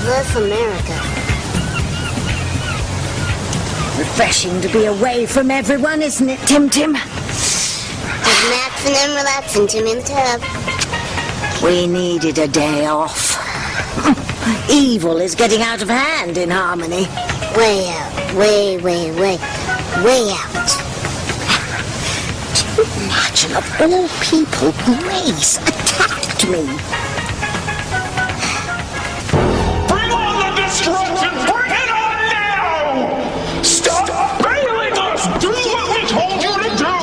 This America. Refreshing to be away from everyone, isn't it, Tim Tim? Just maxing and relaxing, Timmy in the tub. We needed a day off. Evil is getting out of hand in Harmony. Way out. Way out. Do you imagine, of all people, Grace attacked me? Bring on the destruction! Bring it on now! Stop bailing us! Do what we told you to do!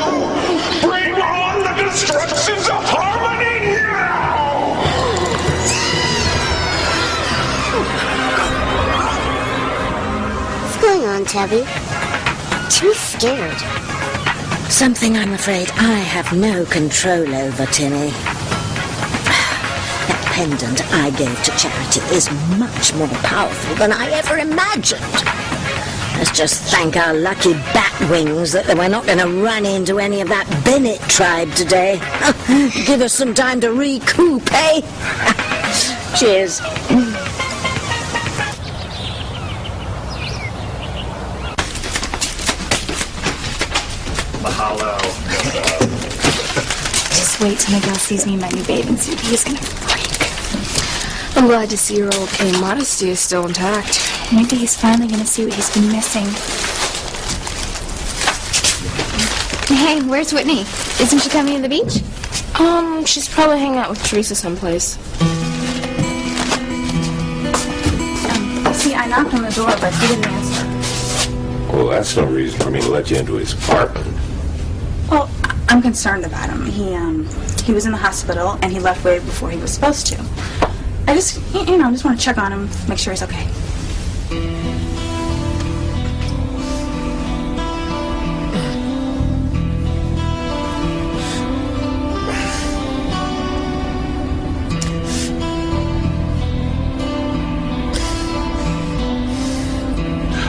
Bring on the destruction to Harmony now! What's going on, Tabby? Too scared. Something I'm afraid I have no control over, Timmy. That pendant I gave to Charity is much more powerful than I ever imagined. Let's just thank our lucky bat wings that we're not going to run into any of that Bennett tribe today. Give us some time to recoup, eh? Cheers. Mahalo. Just wait till Miguel sees me in my new bathing suit. He's gonna freak. I'm glad to see your old K modesty is still intact. Maybe he's finally gonna see what he's been missing. Hey, where's Whitney? Isn't she coming to the beach? She's probably hanging out with Teresa someplace. See, I knocked on the door, but he didn't answer. Well, that's no reason for me to let you into his apartment. Well, I'm concerned about him. He was in the hospital, and he left way before he was supposed to. I just want to check on him, make sure he's okay.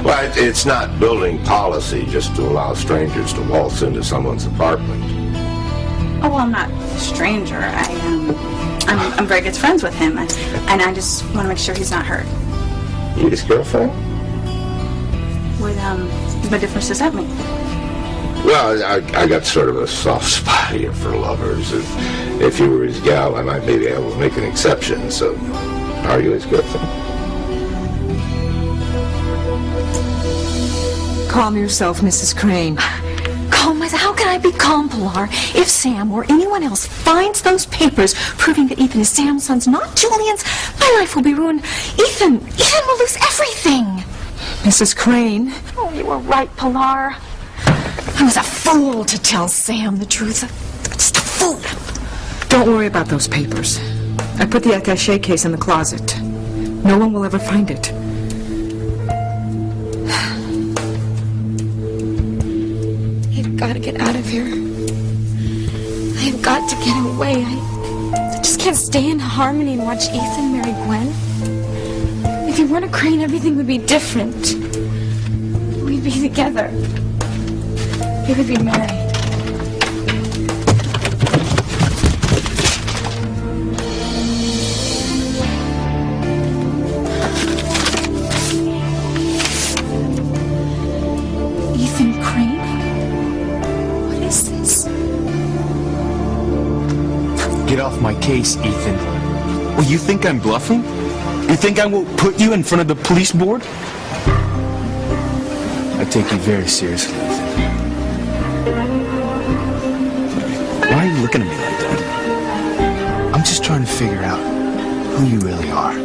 Well, it's not building policy just to allow strangers to waltz into someone's apartment. Oh, well, I'm not a stranger. I'm very good friends with him, and I just want to make sure he's not hurt. You his girlfriend? What difference does that make? Well, I got sort of a soft spot here for lovers. If you were his gal, I might maybe able to make an exception. So, are you his girlfriend? Calm yourself, Mrs. Crane. Calm myself? How can I be calm, Pilar? If Sam or anyone else finds those papers proving that Ethan is Sam's son, not Julian's, my life will be ruined. Ethan will lose everything. Mrs. Crane. Oh, you were right, Pilar. I was a fool to tell Sam the truth. Just a fool. Don't worry about those papers. I put the attaché case in the closet. No one will ever find it. I've got to get out of here. I've got to get away. I just can't stay in Harmony and watch Ethan marry Gwen. If he weren't a Crane, everything would be different. We'd be together. We would be married. Ethan Crane? What is this? Get off my case, Ethan. Well, you think I'm bluffing? You think I won't put you in front of the police board? I take you very seriously, Ethan. Why are you looking at me like that? I'm just trying to figure out who you really are.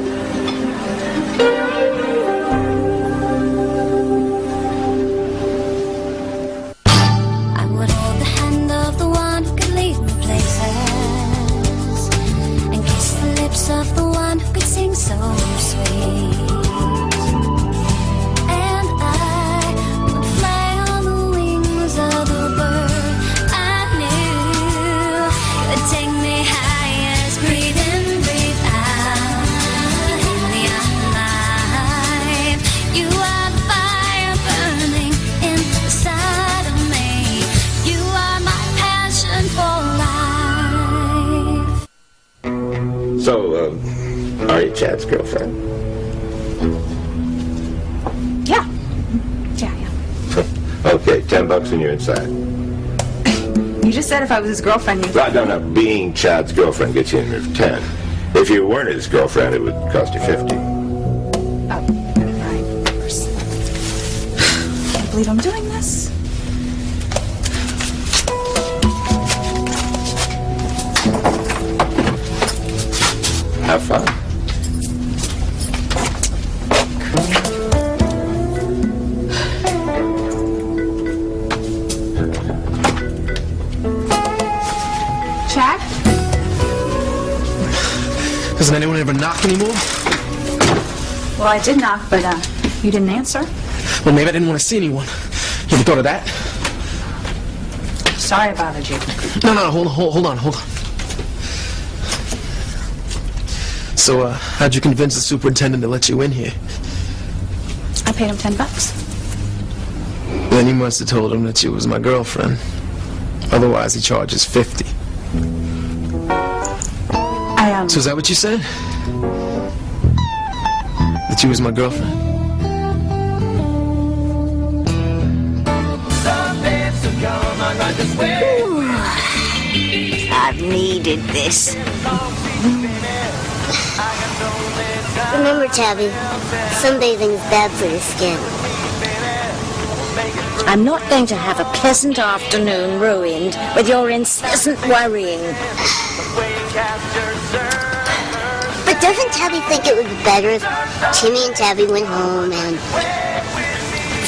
I would hold the hand of the one who could lead me places, and kiss the lips of the one who could sing so sweet. And I would fly on the wings of the bird I knew could take me high as breathe in, breathe out. In the alive, you are the fire burning inside of me. You are my passion for life. So, are you Chad's girlfriend? Yeah. Yeah. Okay, $10 and you're inside. You just said if I was his girlfriend, you... No. Being Chad's girlfriend gets you in for 10. If you weren't his girlfriend, it would cost you 50. Oh, right. Can't believe I'm doing this. Have fun. Chad? Doesn't anyone ever knock anymore? Well, I did knock, but you didn't answer. Well, maybe I didn't want to see anyone. You ever thought of that? Sorry I bothered you. No, hold on. So, how'd you convince the superintendent to let you in here? I paid him $10. Then you must have told him that you was my girlfriend. Otherwise, he charges 50. So is that what you said? That you was my girlfriend? Ooh, I've needed this. Remember, Tabby, sunbathing is bad for your skin. I'm not going to have a pleasant afternoon ruined with your incessant worrying. But doesn't Tabby think it would be better if Timmy and Tabby went home and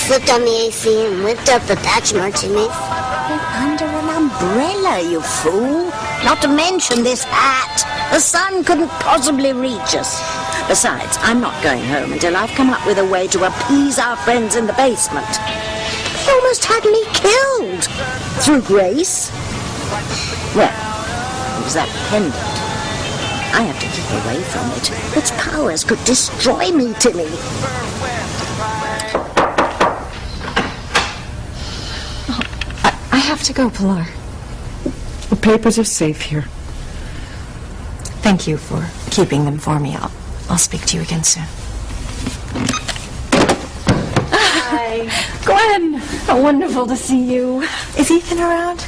flipped on the AC and whipped up a batch of martinis? Under an umbrella, you fool. Not to mention this hat. The sun couldn't possibly reach us. Besides, I'm not going home until I've come up with a way to appease our friends in the basement. They almost had me killed. Through Grace. Well, it was that pendant. I have to keep away from it. Its powers could destroy me, Timmy. I have to go, Pilar. The papers are safe here. Thank you for keeping them for me. I'll speak to you again soon. Hi. Gwen! Wonderful to see you. Is Ethan around?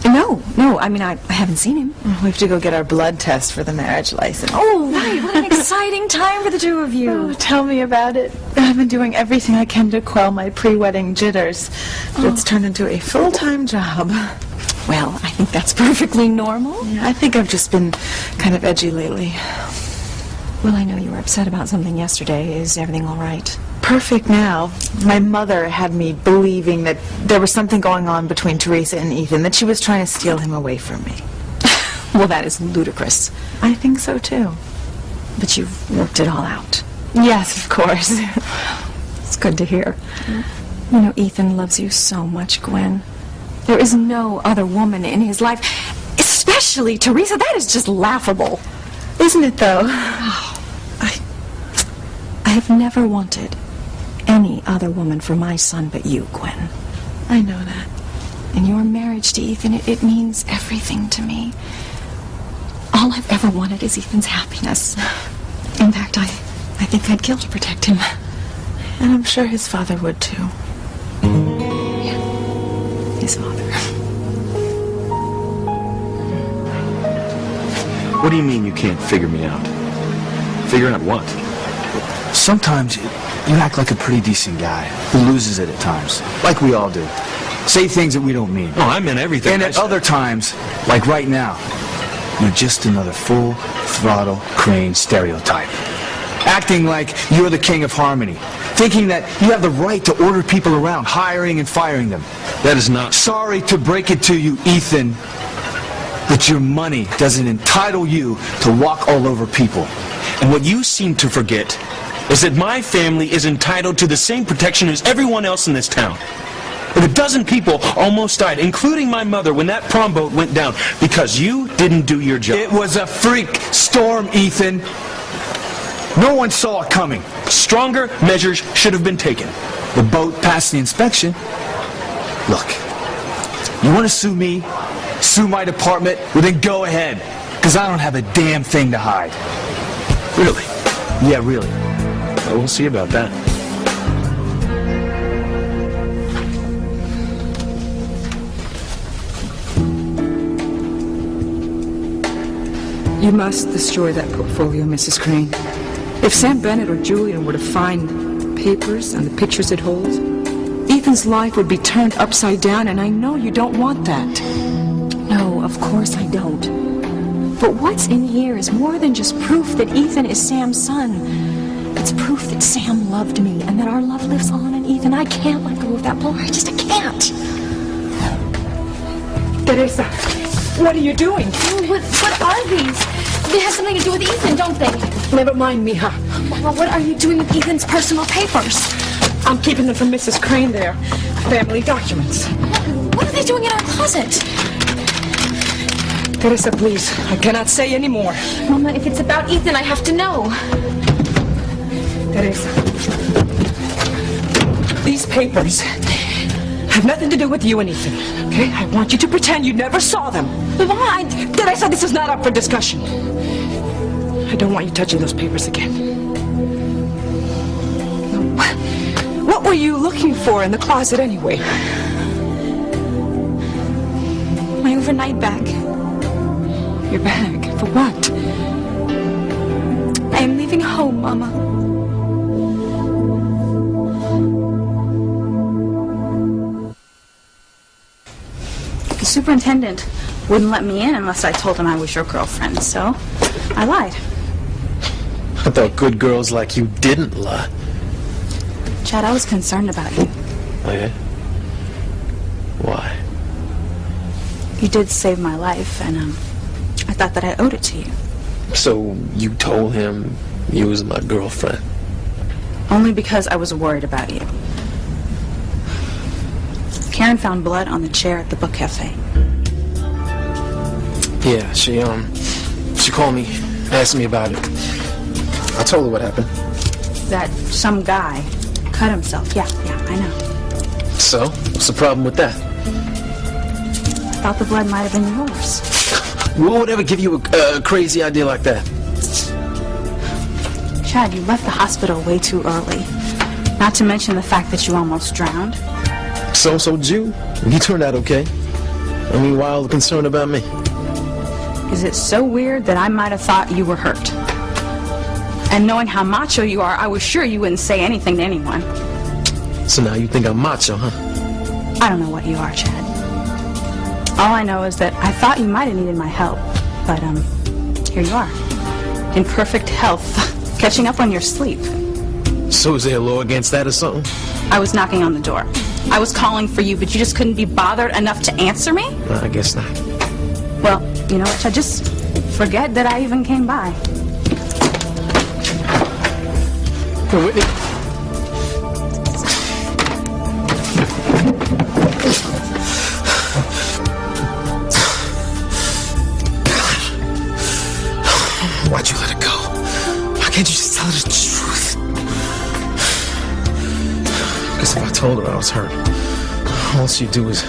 No. I mean, I haven't seen him. We have to go get our blood test for the marriage license. Oh, right. What an exciting time for the two of you. Oh, tell me about it. I've been doing everything I can to quell my pre-wedding jitters. But it's turned into a full-time job. Well, I think that's perfectly normal. Yeah, I think I've just been kind of edgy lately. Well, I know you were upset about something yesterday. Is everything all right? Perfect now. My mother had me believing that there was something going on between Teresa and Ethan, that she was trying to steal him away from me. Well, that is ludicrous. I think so, too. But you've worked it all out. Yes, of course. It's good to hear. You know, Ethan loves you so much, Gwen. There is no other woman in his life, especially Teresa. That is just laughable. Isn't it, though? Oh, I have never wanted any other woman for my son but you, Gwen. I know that. And your marriage to Ethan, it means everything to me. All I've ever wanted is Ethan's happiness. In fact, I think I'd kill to protect him. And I'm sure his father would, too. Yeah, his father. What do you mean you can't figure me out? Figuring out what? Sometimes you act like a pretty decent guy who loses it at times, like we all do. Say things that we don't mean. Oh, I meant everything. And at other times, like right now, you're just another full-throttle Crane stereotype. Acting like you're the king of harmony. Thinking that you have the right to order people around, hiring and firing them. That is not... Sorry to break it to you, Ethan, but your money doesn't entitle you to walk all over people. And what you seem to forget is that my family is entitled to the same protection as everyone else in this town. And a dozen people almost died, including my mother, when that prom boat went down because you didn't do your job. It was a freak storm, Ethan. No one saw it coming. Stronger measures should have been taken. The boat passed the inspection. Look, you want to sue me, sue my department, well then go ahead, because I don't have a damn thing to hide. Really? Yeah, really. We'll see about that. You must destroy that portfolio, Mrs. Crane. If Sam Bennett or Julian were to find the papers and the pictures it holds, Ethan's life would be turned upside down, and I know you don't want that. No, of course I don't. But what's in here is more than just proof that Ethan is Sam's son. It's proof that Sam loved me and that our love lives on in Ethan. I can't let go of that blow. I can't. Teresa, what are you doing? What are these? They have something to do with Ethan, don't they? Never mind, mija. Well, what are you doing with Ethan's personal papers? I'm keeping them from Mrs. Crane there. Family documents. What are they doing in our closet? Teresa, please. I cannot say any more. Mama, if it's about Ethan, I have to know. Teresa. These papers have nothing to do with you and Ethan, okay? I want you to pretend you never saw them. But Mama, Teresa, this is not up for discussion. I don't want you touching those papers again. What were you looking for in the closet anyway? My overnight bag. Your bag? For what? I am leaving home, Mama. The superintendent wouldn't let me in unless I told him I was your girlfriend, so I lied. I thought good girls like you didn't lie. Chad, I was concerned about you. Oh, yeah? Why? You did save my life, and I thought that I owed it to you. So you told him you was my girlfriend? Only because I was worried about you. Karen found blood on the chair at the book cafe. Yeah, she called me, asked me about it. I told her what happened. That some guy cut himself. Yeah, I know. So, what's the problem with that? I thought the blood might have been yours. What would ever give you a crazy idea like that? Chad, you left the hospital way too early. Not to mention the fact that you almost drowned. So did you. You turned out okay. I mean, why all the concern about me? Is it so weird that I might have thought you were hurt? And knowing how macho you are, I was sure you wouldn't say anything to anyone. So now you think I'm macho, huh? I don't know what you are, Chad. All I know is that I thought you might have needed my help. But, here you are. In perfect health, catching up on your sleep. So is there a law against that or something? I was knocking on the door. I was calling for you, but you just couldn't be bothered enough to answer me? No, I guess not. Well, you know what, Chad, just forget that I even came by. Hey, Whitney. Why'd you let it go? Why can't you just tell her the truth? Because if I told her I was hurt, all she'd do is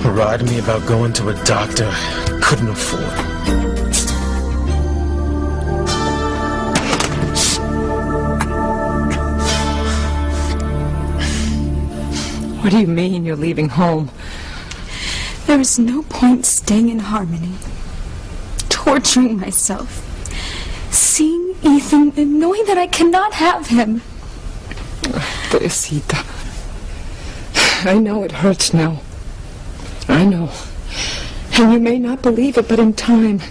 ride me about going to a doctor I couldn't afford. What do you mean you're leaving home? There is no point staying in Harmony, torturing myself, seeing Ethan and knowing that I cannot have him. Teresita, I know it hurts now. I know. And you may not believe it, but in time,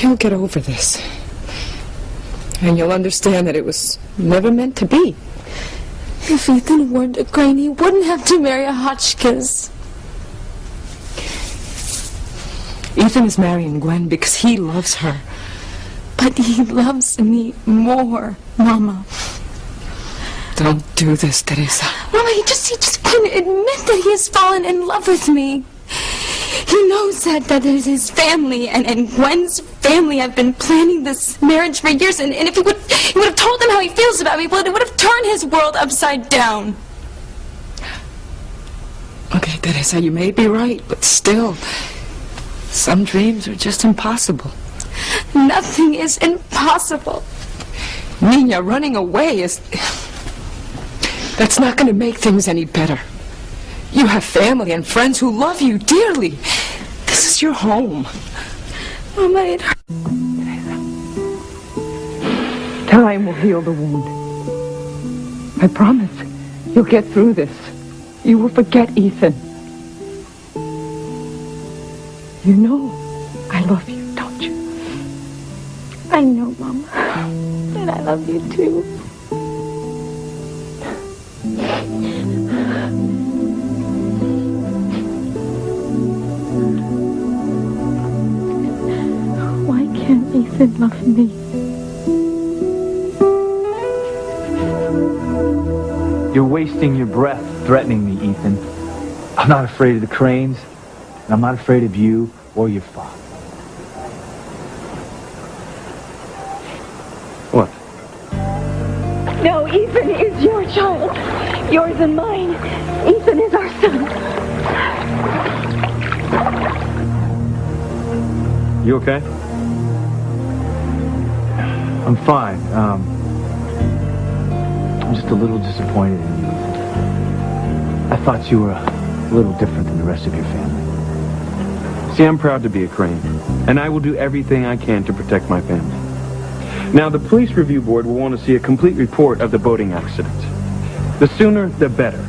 you'll get over this. And you'll understand that it was never meant to be. If Ethan weren't a Crane, he wouldn't have to marry a Hotchkiss. Ethan is marrying Gwen because he loves her. But he loves me more, Mama. Don't do this, Teresa. Mama, he just couldn't admit that he has fallen in love with me. He knows that is his family and Gwen's family. I've been planning this marriage for years, and if he would have told them how he feels about me, well, it would have turned his world upside down. Okay, Teresa, you may be right, but still, some dreams are just impossible. Nothing is impossible. Nina, running away is... That's not going to make things any better. You have family and friends who love you dearly. This is your home. Mama, it hurts. Time will heal the wound. I promise. You'll get through this. You will forget Ethan. You know I love you, don't you? I know, Mama. And I love you too. Why can't Ethan love me? You're wasting your breath threatening me, Ethan. I'm not afraid of the Cranes, and I'm not afraid of you or your father. What? No, Ethan is your child. Yours and mine. Ethan is our son. You okay? I'm fine. I'm just a little disappointed in you. I thought you were a little different than the rest of your family. See, I'm proud to be a Crane, and I will do everything I can to protect my family. Now, the police review board will want to see a complete report of the boating accident. The sooner, the better.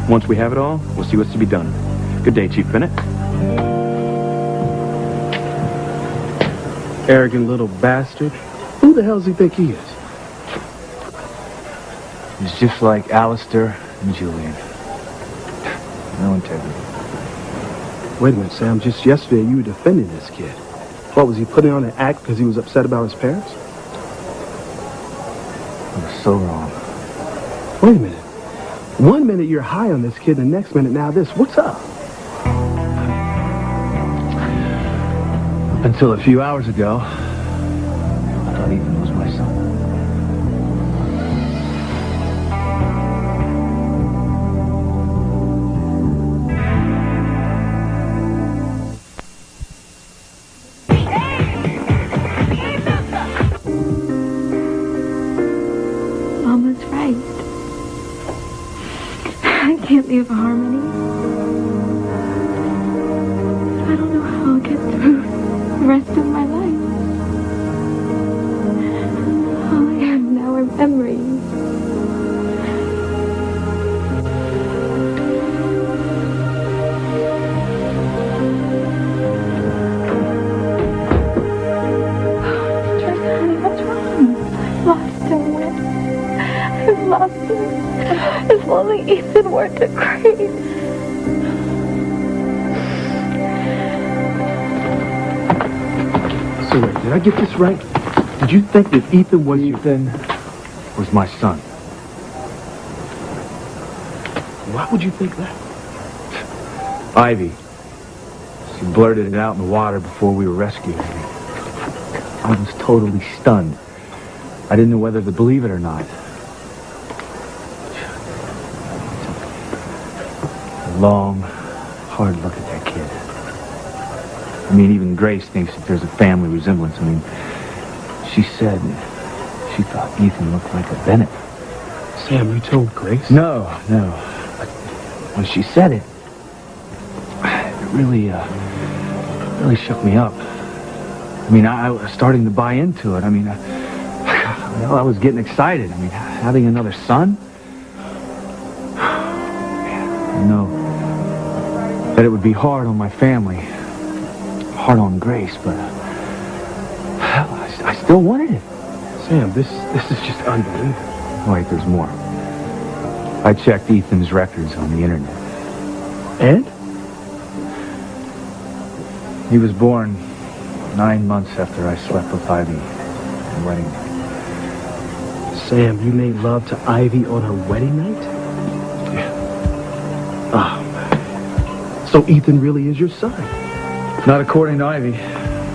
Once we have it all, we'll see what's to be done. Good day, Chief Bennett. Arrogant little bastard. Who the hell does he think he is? He's just like Alistair and Julian. No integrity. Wait a minute, Sam. Just yesterday you were defending this kid. What, was he putting on an act because he was upset about his parents? I was so wrong. Wait a minute. One minute you're high on this kid, the next minute now this. What's up? Until a few hours ago, I thought Ethan was my son. Mama's right. I can't leave Harmony. I don't know how I'll get through the rest of my life. All I have now are memories. Honey, what's wrong? I've lost him, Wes. I've lost him. If only Ethan weren't a Crane. So wait, did I get this right? Did you think that Ethan was was my son. Why would you think that? Ivy. She blurted it out in the water before we were rescued. I was totally stunned. I didn't know whether to believe it or not. A long, hard look at that kid. I mean, even Grace thinks that there's a family resemblance. I mean, she said she thought Ethan looked like a Bennett. Sam, you told Grace? No. But when she said it, it really shook me up. I mean, I was starting to buy into it. I mean, I was getting excited. I mean, having another son? I know that it would be hard on my family, hard on Grace, but I still wanted it. Sam, this is just unbelievable. Wait, there's more. I checked Ethan's records on the internet. And? He was born 9 months after I slept with Ivy on wedding night. Sam, you made love to Ivy on her wedding night? Yeah. Oh, man. So Ethan really is your son? Not according to Ivy.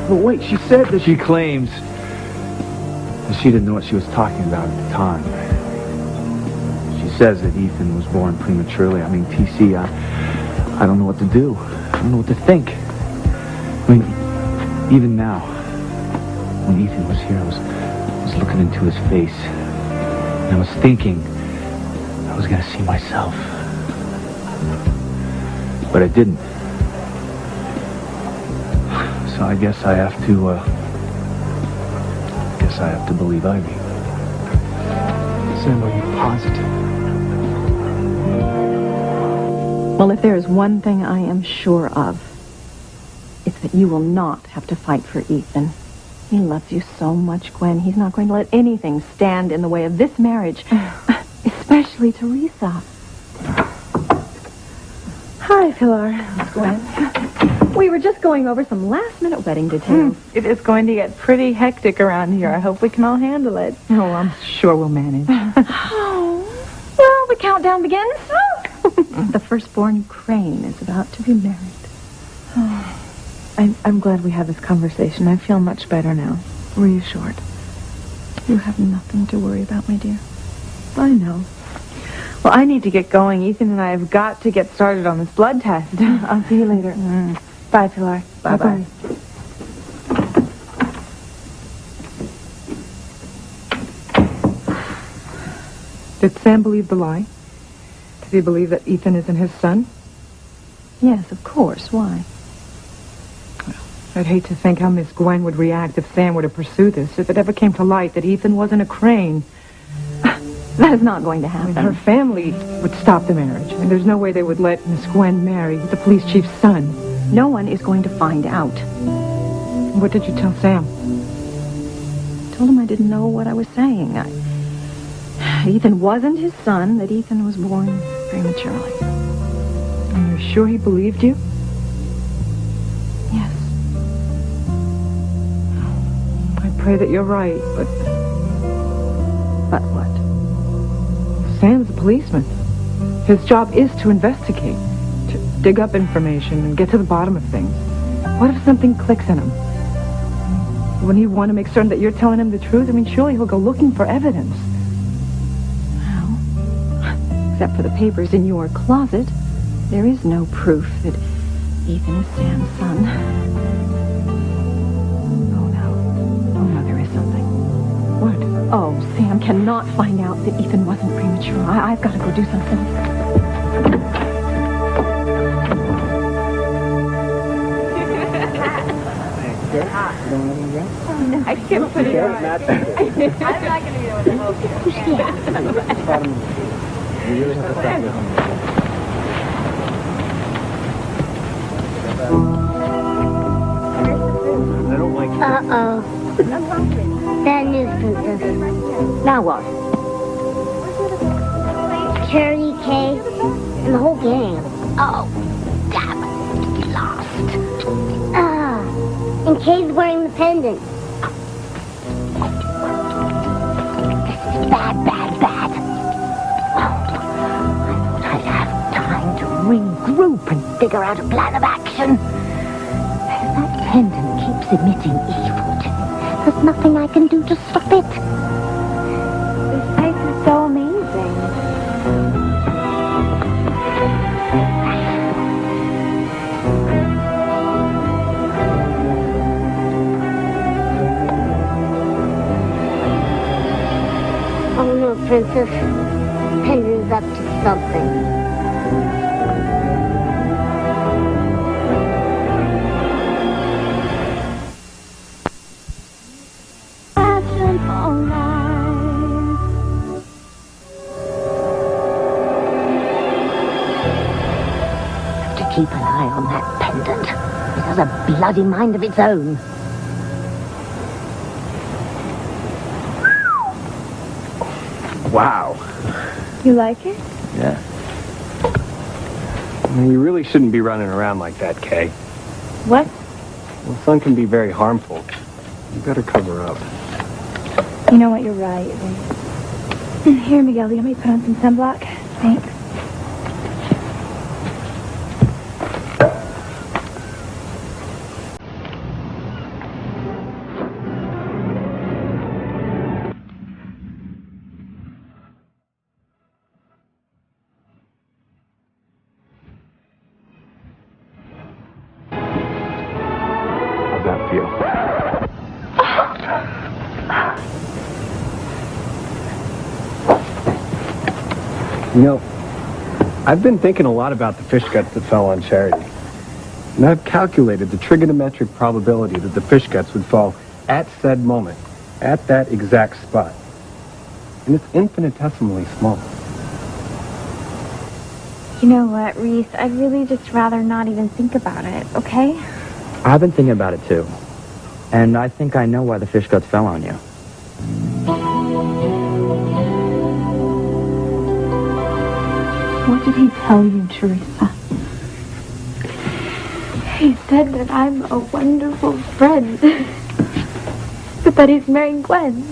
But wait, she said that She claims that she didn't know what she was talking about at the time. She says that Ethan was born prematurely. I mean, TC, I don't know what to do. I don't know what to think. I mean, even now, when Ethan was here, I I was looking into his face. And I was thinking I was going to see myself. But I didn't. So I guess I have to believe Ivy. Sam, are you positive? Well, if there is one thing I am sure of, it's that you will not have to fight for Ethan. He loves you so much, Gwen. He's not going to let anything stand in the way of this marriage, especially Teresa. Hi, Pilar. Gwen. We were just going over some last-minute wedding details. It is going to get pretty hectic around here. I hope we can all handle it. Oh, I'm sure we'll manage. Oh, well, the countdown begins. The firstborn Crane is about to be married. I'm glad we had this conversation. I feel much better now. Reassured. You have nothing to worry about, my dear. I know. Well, I need to get going. Ethan and I have got to get started on this blood test. I'll see you later. Bye, Pilar. Bye-bye. Did Sam believe the lie? Did he believe that Ethan isn't his son? Yes, of course. Why? I'd hate to think how Miss Gwen would react if Sam were to pursue this, if it ever came to light that Ethan wasn't a Crane. That is not going to happen. Her family would stop the marriage, and there's no way they would let Miss Gwen marry the police chief's son. No one is going to find out. What did you tell Sam? I told him I didn't know what I was saying. Ethan wasn't his son, that Ethan was born prematurely. And you're sure he believed you? Yes. I pray that you're right, but... But what? Sam's a policeman. His job is to investigate, to dig up information and get to the bottom of things. What if something clicks in him? Wouldn't he want to make certain that you're telling him the truth? I mean, surely he'll go looking for evidence. Well, except for the papers in your closet, there is no proof that Ethan is Sam's son. Oh, no, there is something. What? Oh, Sam cannot find out that Ethan wasn't premature. I've got to go do something. I can't put it on. I'm not going to be able to help You really have to stop this. I don't like it. Uh-oh. Bad news, Princess. Now what? Charity, Kay, and the whole gang. Oh, damn it. It's lost. And Kay's wearing the pendant. This is bad, bad, bad. I thought I'd have time to regroup and figure out a plan of action. If that pendant keeps emitting evil to me, there's nothing I can do to stop it. This place is so amazing. Oh no, Princess. Pendant's up to something. Keep an eye on that pendant. It has a bloody mind of its own. Wow. You like it? Yeah. I mean, you really shouldn't be running around like that, Kay. What? Well, sun can be very harmful. You better cover up. You know what? You're right. Here, Miguel, let me put on some sunblock. Thanks. You know, I've been thinking a lot about the fish guts that fell on Charity. And I've calculated the trigonometric probability that the fish guts would fall at said moment, at that exact spot. And it's infinitesimally small. You know what, Reese? I'd really just rather not even think about it, okay? I've been thinking about it too. And I think I know why the fish guts fell on you. What did he tell you, Teresa? He said that I'm a wonderful friend. But that he's marrying Gwen.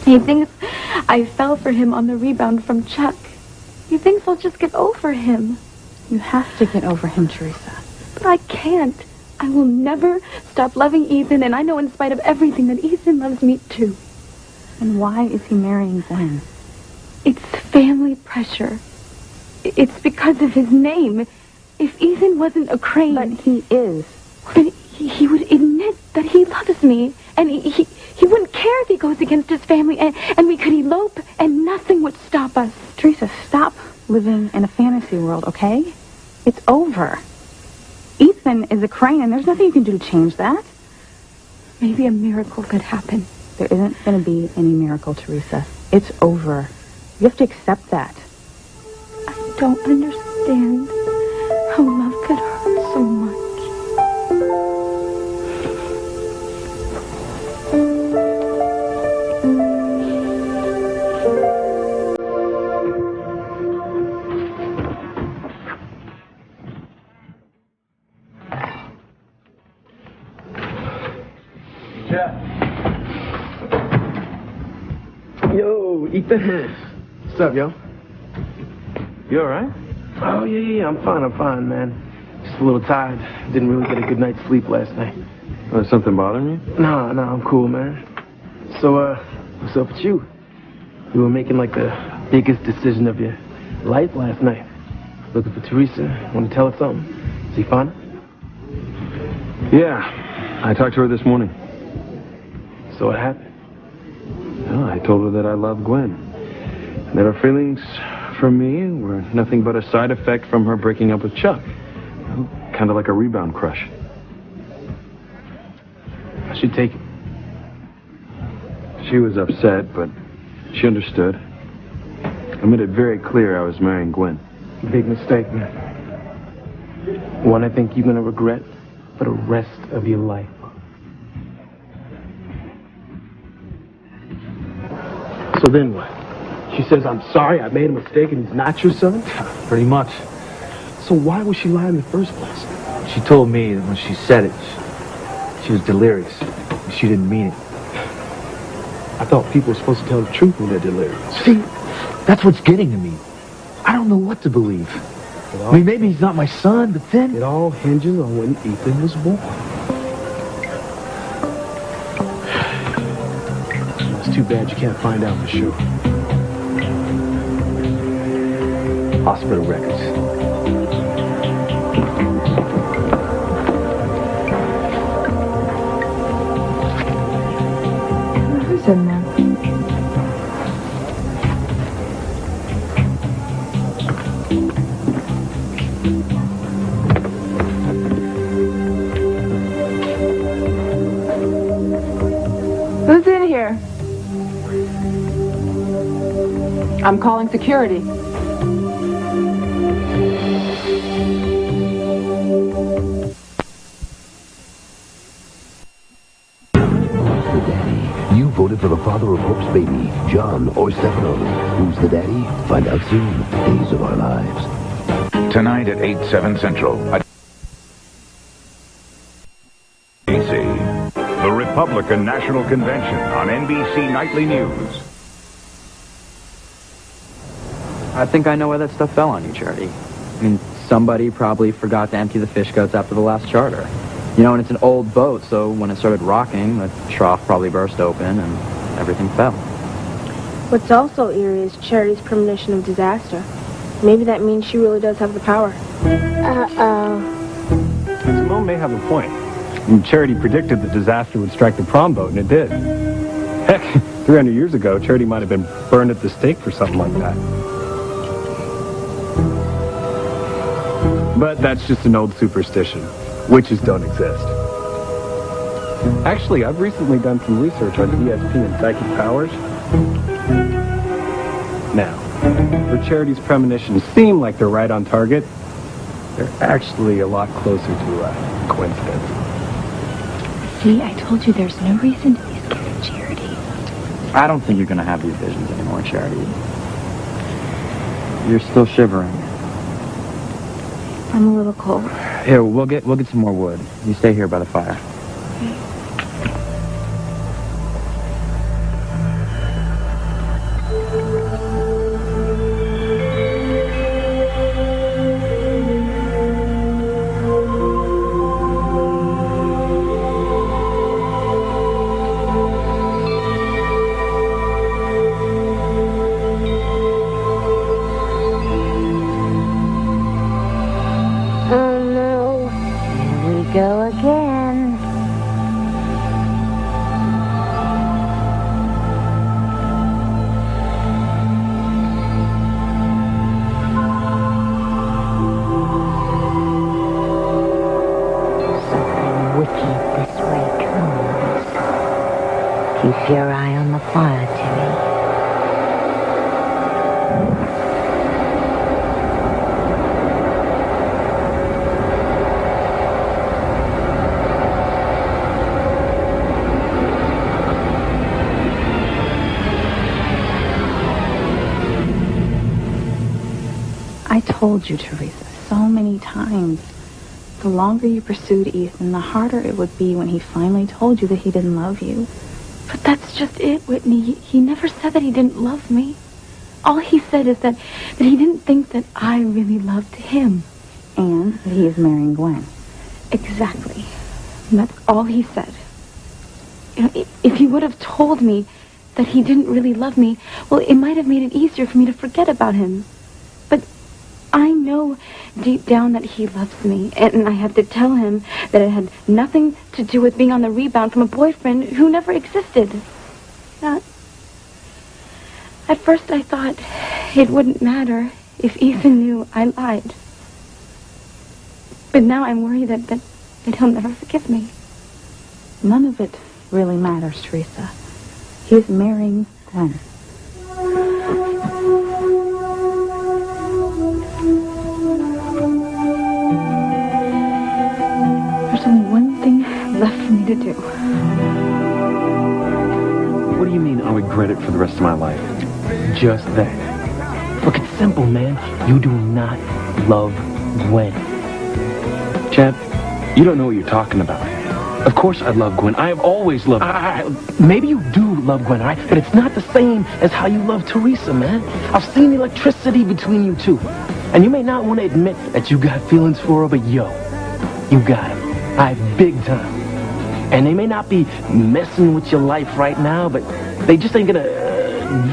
He thinks I fell for him on the rebound from Chuck. He thinks I'll just get over him. You have to get over him, Teresa. But I can't. I will never stop loving Ethan, and I know in spite of everything that Ethan loves me too. And why is he marrying Gwen? It's family pressure. It's because of his name. If Ethan wasn't a Crane... But he is. Then he would admit that he loves me. And he wouldn't care if he goes against his family. And we could elope and nothing would stop us. Teresa, stop living in a fantasy world, okay? It's over. Ethan is a Crane and there's nothing you can do to change that. Maybe a miracle could happen. There isn't going to be any miracle, Teresa. It's over. You have to accept that. I don't understand how love could hurt so much. Yo, Ethan. What's up, yo? You alright? Oh, yeah, I'm fine, man. Just a little tired. Didn't really get a good night's sleep last night. Oh, is something bothering you? No, I'm cool, man. So, what's up with you? You were making, like, the biggest decision of your life last night. Looking for Teresa. Want to tell her something? Is he fine? Yeah, I talked to her this morning. So what happened? Well, I told her that I love Gwen. That her feelings for me were nothing but a side effect from her breaking up with Chuck. Kind of like a rebound crush. I should take it. She was upset, but she understood. I made it very clear I was marrying Gwen. Big mistake, man. One I think you're gonna regret for the rest of your life. So then what? She says, I'm sorry, I made a mistake and he's not your son? Pretty much. So why would she lie in the first place? She told me that when she said it, she was delirious. And she didn't mean it. I thought people were supposed to tell the truth when they're delirious. See, that's what's getting to me. I don't know what to believe. I mean, maybe he's not my son, but then... It all hinges on when Ethan was born. It's too bad you can't find out for sure. Hospital records. Who's in there? Who's in here? I'm calling security. You voted for the father of Hope's baby, John or Stefano. Who's the daddy? Find out soon. Days of Our Lives. Tonight at 8/7 Central. NBC, the Republican National Convention on NBC Nightly News. I think I know why that stuff fell on you, Charity. I mean, somebody probably forgot to empty the fish guts after the last charter. You know, and it's an old boat, so when it started rocking, the trough probably burst open and everything fell. What's also eerie is Charity's premonition of disaster. Maybe that means she really does have the power. Simone may have a point. And Charity predicted that disaster would strike the prom boat, and it did. Heck, 300 years ago, Charity might have been burned at the stake for something like that. But that's just an old superstition. Witches don't exist. Actually, I've recently done some research on ESP and psychic powers. Now, where Charity's premonitions seem like they're right on target, they're actually a lot closer to a coincidence. See, I told you there's no reason to be scared of Charity. I don't think you're going to have these visions anymore, Charity. You're still shivering. I'm a little cold. Here, we'll get some more wood. You stay here by the fire. Go again. Something wicked this way comes. Keep your eye on the fire, Timmy. I told you, Teresa, so many times. The longer you pursued Ethan, the harder it would be when he finally told you that he didn't love you. But that's just it, Whitney. He never said that he didn't love me. All he said is that he didn't think that I really loved him. And that he is marrying Gwen. Exactly. And that's all he said. You know, if he would have told me that he didn't really love me, well, it might have made it easier for me to forget about him. But I know deep down that he loves me, and I had to tell him that it had nothing to do with being on the rebound from a boyfriend who never existed. At first I thought it wouldn't matter if Ethan knew I lied. But now I'm worried that he'll never forgive me. None of it really matters, Teresa. He's marrying Gwen. There's only one thing left for me to do. What do you mean I'll regret it for the rest of my life? Just that. Look, it's simple, man. You do not love Gwen. Chad, you don't know what you're talking about. Of course I love Gwen. I have always loved her. Maybe you do love Gwen, all right? But it's not the same as how you love Teresa, man. I've seen the electricity between you two. And you may not want to admit that you got feelings for her, but yo, you got them. I big time. And they may not be messing with your life right now, but they just ain't gonna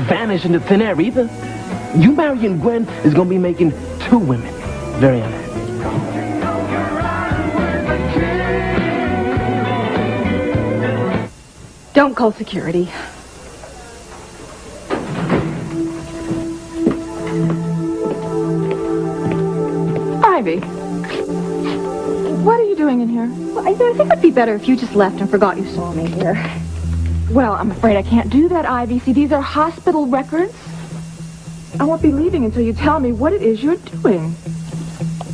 vanish into thin air either. You marrying Gwen is gonna be making two women very unhappy. Don't call security. Ivy, what are you doing in here? Well, I think it'd be better if you just left and forgot you saw me here. Well, I'm afraid I can't do that, Ivy. See, these are hospital records. I won't be leaving until you tell me what it is you're doing.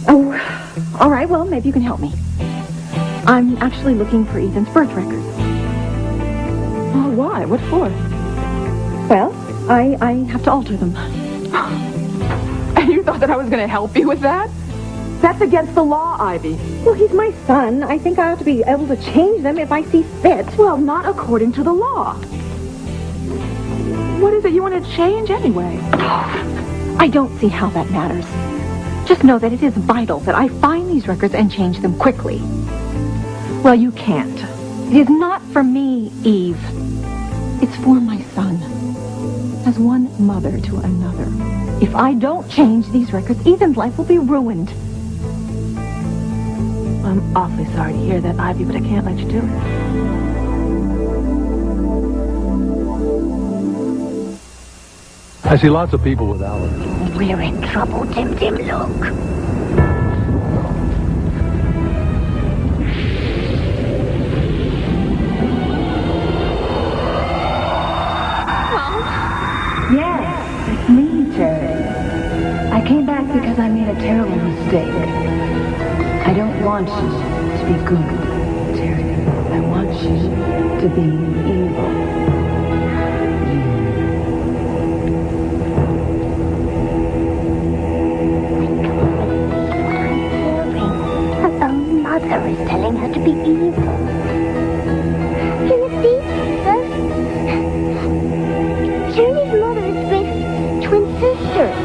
Oh, all right. Well, maybe you can help me. I'm actually looking for Ethan's birth records. Oh, why? What for? Well, I have to alter them. And you thought that I was going to help you with that? That's against the law, Ivy. Well, he's my son. I think I ought to be able to change them if I see fit. Well, not according to the law. What is it you want to change anyway? I don't see how that matters. Just know that it is vital that I find these records and change them quickly. Well, you can't. It is not for me, Eve. It's for my son. As one mother to another. If I don't change these records, Ethan's life will be ruined. I'm awfully sorry to hear that, Ivy, but I can't let you do it. I see lots of people with allergies. We're in trouble, Tim. Look. be good, Terry. I want you to be evil. Her own mother is telling her to be evil. You see, sir? Shirley's mother is with twin sisters.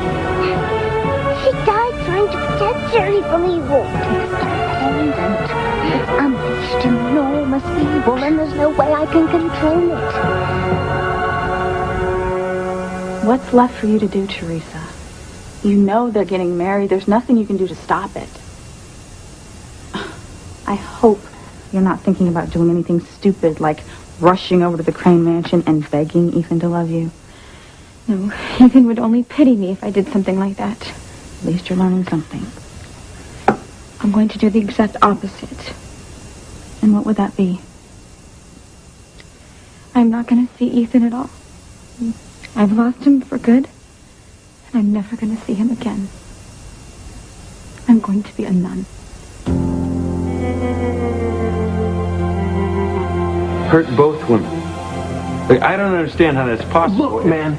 She died trying to protect Shirley from evil. It's the pendant. It's unleashed enormous evil, and there's no way I can control it. What's left for you to do, Teresa? You know they're getting married. There's nothing you can do to stop it. I hope you're not thinking about doing anything stupid like rushing over to the Crane Mansion and begging Ethan to love you. No, Ethan would only pity me if I did something like that. At least you're learning something. I'm going to do the exact opposite. And what would that be? I'm not going to see Ethan at all. I've lost him for good, and I'm never going to see him again. I'm going to be a nun. Hurt both women. Like, I don't understand how that's possible. Look, man,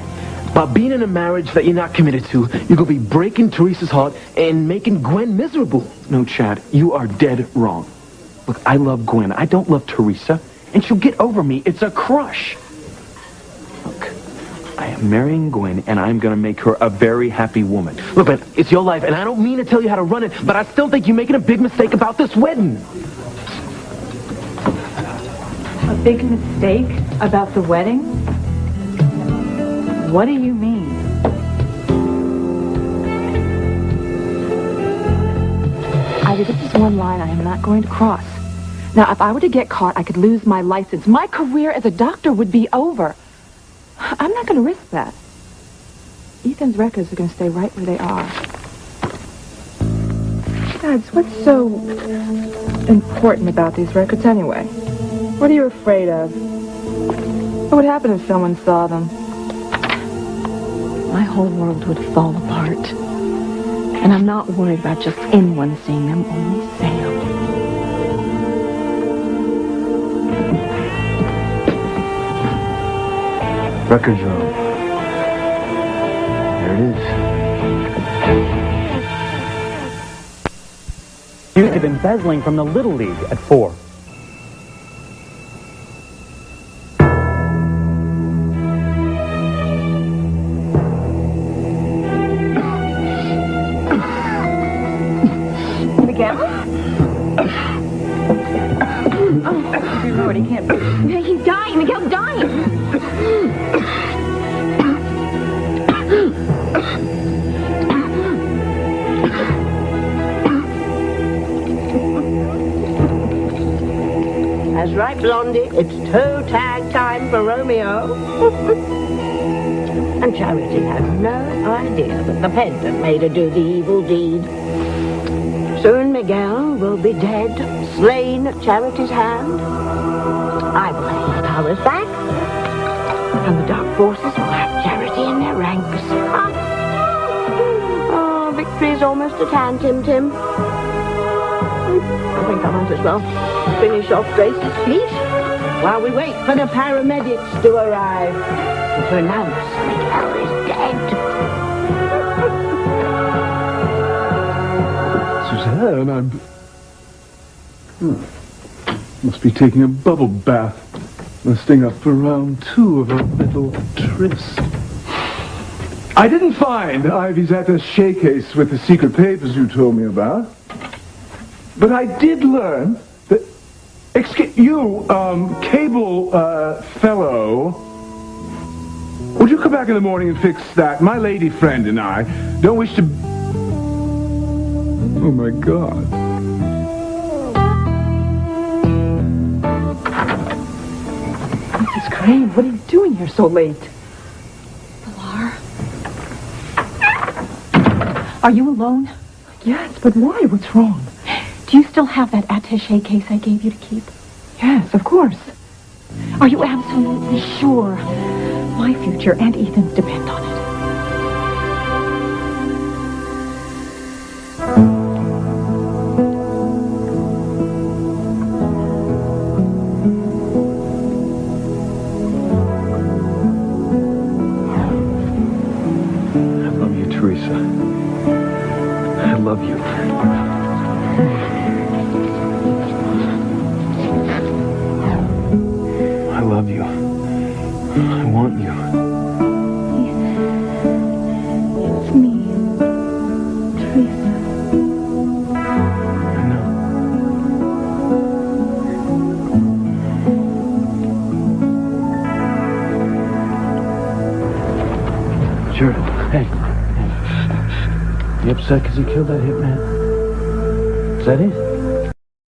by being in a marriage that you're not committed to, you're going to be breaking Teresa's heart and making Gwen miserable. No, Chad, you are dead wrong. Look, I love Gwen. I don't love Teresa, and she'll get over me. It's a crush. Look, I am marrying Gwen, and I'm going to make her a very happy woman. Look, man, it's your life, and I don't mean to tell you how to run it, but I still think you're making a big mistake about this wedding. A big mistake about the wedding? What do you mean? Ivy, this is one line I am not going to cross. Now, if I were to get caught, I could lose my license. My career as a doctor would be over. I'm not going to risk that. Ethan's records are going to stay right where they are. Besides, what's so important about these records anyway? What are you afraid of? What would happen if someone saw them? My whole world would fall apart. And I'm not worried about just anyone seeing them, only Sam. Records room. There it is. Accused of embezzling from the Little League at 4. Miguel? Oh, dear Lord, he can't breathe. He's dying. Miguel's dying. That's right, Blondie. It's toe tag time for Romeo. And Charity had no idea that the pendant made her do the evil deed. Soon Miguel will be dead, slain at Charity's hand. I will have my powers back, and the dark forces will have Charity in their ranks. Oh, victory's almost at hand, Tim. I think I might as well finish off Grace's fleet while we wait for the paramedics to arrive to pronounce Miguel is dead. Suzanne, I'm... Must be taking a bubble bath. Resting up for round 2 of a little tryst. I didn't find Ivy's attaché case with the secret papers you told me about. But I did learn that... Excuse you, cable, fellow... Would you come back in the morning and fix that? My lady friend and I don't wish to... Oh, my God. Mrs. Crane, what are you doing here so late? Pilar? Are you alone? Yes, but why? What's wrong? Do you still have that attaché case I gave you to keep? Yes, of course. Are you absolutely sure? My future and Ethan's depend on it. want you. It's me, Teresa. I know. Sure. Hey. You upset because he killed that hitman? Is that it?